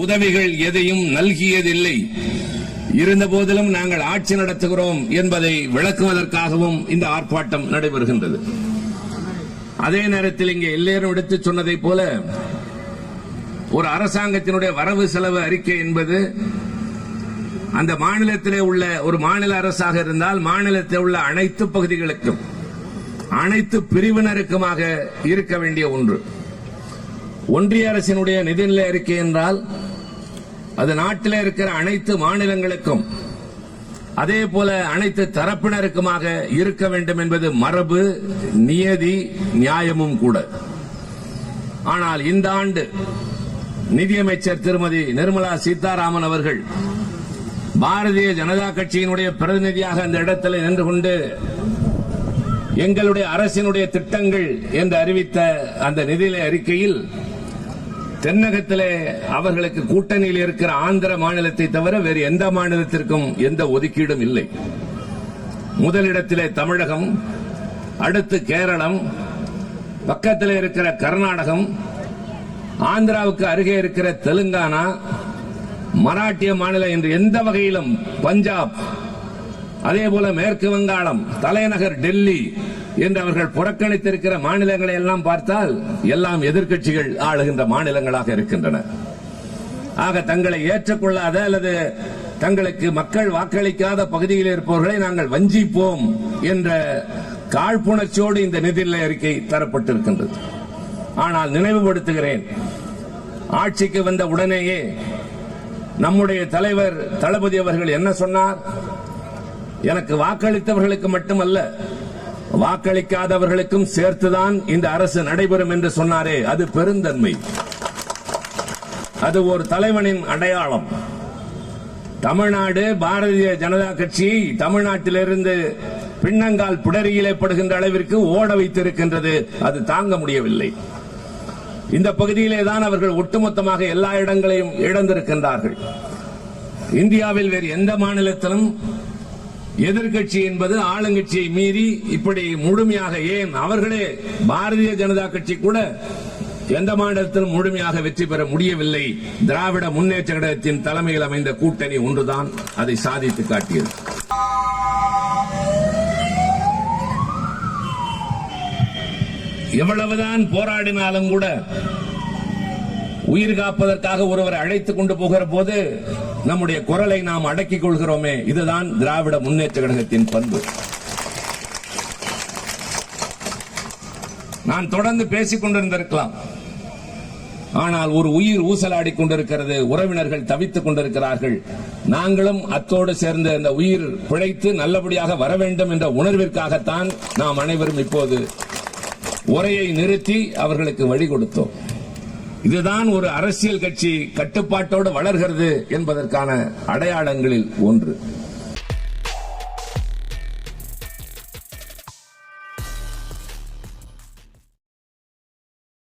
உதவிகள் எதையும் நல்கியதில்லை. இருந்தபோதிலும் நாங்கள் ஆட்சி நடத்துகிறோம் என்பதை விளக்குவதற்காகவும் இந்த ஆர்ப்பாட்டம் நடைபெறுகின்றது. அதே நேரத்தில் இங்கே எல்லாரும் எடுத்துச் சொன்னதைப் போல ஒரு அரசாங்கத்தினுடைய வரவு செலவு அறிக்கை என்பது அந்த மாநிலத்திலே உள்ள ஒரு மாநில அரசாக இருந்தால் மாநிலத்தில் உள்ள அனைத்து பகுதிகளுக்கும் அனைத்து பிரிவினருக்குமாக இருக்க வேண்டிய ஒன்று. ஒன்றிய அரசினுடைய நிதிநிலை அறிக்கை என்றால் அது நாட்டில் இருக்கிற அனைத்து மாநிலங்களுக்கும் அதே போல அனைத்து தரப்பினருக்குமாக இருக்க வேண்டும் என்பது மரபு, நியதி, நியாயமும் கூட. ஆனால் இந்த ஆண்டு நிதியமைச்சர் திருமதி நிர்மலா சீதாராமன் அவர்கள் பாரதிய ஜனதா கட்சியினுடைய பிரதிநிதியாக அந்த இடத்தில் நின்று கொண்டு எங்களுடைய அரசினுடைய திட்டங்கள் என்று அறிவித்த அந்த நிதிநிலை அறிக்கையில் தென்னகத்திலே அவர்களுக்கு கூட்டணியில் இருக்கிற ஆந்திர மாநிலத்தை தவிர வேறு எந்த மாநிலத்திற்கும் எந்த ஒதுக்கீடும் இல்லை. முதலிடத்திலே தமிழகம், அடுத்து கேரளம், பக்கத்தில் இருக்கிற கர்நாடகம், ஆந்திராவுக்கு அருகே இருக்கிற தெலுங்கானா, மராட்டிய மாநிலம் என்று எந்த வகையிலும் பஞ்சாப், அதேபோல மேற்கு வங்காளம், தலைநகர் டெல்லி என்று அவர்கள் புறக்கணித்திருக்கிற மாநிலங்களை எல்லாம் பார்த்தால் எல்லாம் எதிர்க்கட்சிகள் ஆளுகின்ற மாநிலங்களாக இருக்கின்றன. ஆக தங்களை ஏற்றுக்கொள்ளாத அல்லது தங்களுக்கு மக்கள் வாக்களிக்காத பகுதியில் இருப்பவர்களை நாங்கள் வஞ்சிப்போம் என்ற காழ்ப்புணர்ச்சியோடு இந்த நிதிநிலை அறிக்கை தரப்பட்டிருக்கின்றது. ஆனால் நினைவுபடுத்துகிறேன், ஆட்சிக்கு வந்த உடனேயே நம்முடைய தலைவர் தளபதி அவர்கள் என்ன சொன்னார்? எனக்கு வாக்களித்தவர்களுக்கு மட்டுமல்ல, வாக்களிக்காதவர்களுக்கும் சேர்த்துதான் இந்த அரசு நடைபெறும் என்று சொன்னாரே, அது பெருந்தன்மை. அது ஒரு தலைவனின் அடையாளம். தமிழ்நாடு பாரதிய ஜனதா கட்சி தமிழ்நாட்டிலிருந்து பின்னங்கால் பிடரியிலே படுகின்ற அளவிற்கு ஓட வைத்திருக்கின்றது. அது தாங்க முடியவில்லை. இந்த பகுதியிலே தான் அவர்கள் ஒட்டுமொத்தமாக எல்லா இடங்களையும் இழந்திருக்கின்றார்கள். இந்தியாவில் வேறு எந்த மாநிலத்திலும் எதிர்கட்சி என்பது ஆளுங்கட்சியை மீறி இப்படி முழுமையாக, ஏன் அவர்களே பாரதிய ஜனதா கட்சி கூட எந்த மாநிலத்திலும் முழுமையாக வெற்றி பெற முடியவில்லை. திராவிட முன்னேற்ற கழகத்தின் தலைமையில் அமைந்த கூட்டணி ஒன்றுதான் அதை சாதித்து காட்டியது. எவ்வளவுதான் போராடினாலும் கூட உயிர் காப்பதற்காக ஒருவரை அழைத்துக் கொண்டு போகிற போது நம்முடைய குரலை நாம் அடக்கிக் கொள்கிறோமே, இதுதான் திராவிட முன்னேற்ற கழகத்தின் பண்பு. நான் தொடர்ந்து பேசிக் கொண்டிருந்திருக்கலாம், ஆனால் ஒரு உயிர் ஊசலாடிக் கொண்டிருக்கிறது, உறவினர்கள் தவித்துக் கொண்டிருக்கிறார்கள். நாங்களும் அத்தோடு சேர்ந்து அந்த உயிர் பிழைத்து நல்லபடியாக வர வேண்டும் என்ற உணர்விற்காகத்தான் நாம் அனைவரும் இப்போது உரையை நிறுத்தி அவர்களுக்கு வழி கொடுத்தோம். இதுதான் ஒரு அரசியல் கட்சி கட்டுப்பாட்டோடு வளர்கிறது என்பதற்கான அடையாளங்களில் ஒன்று.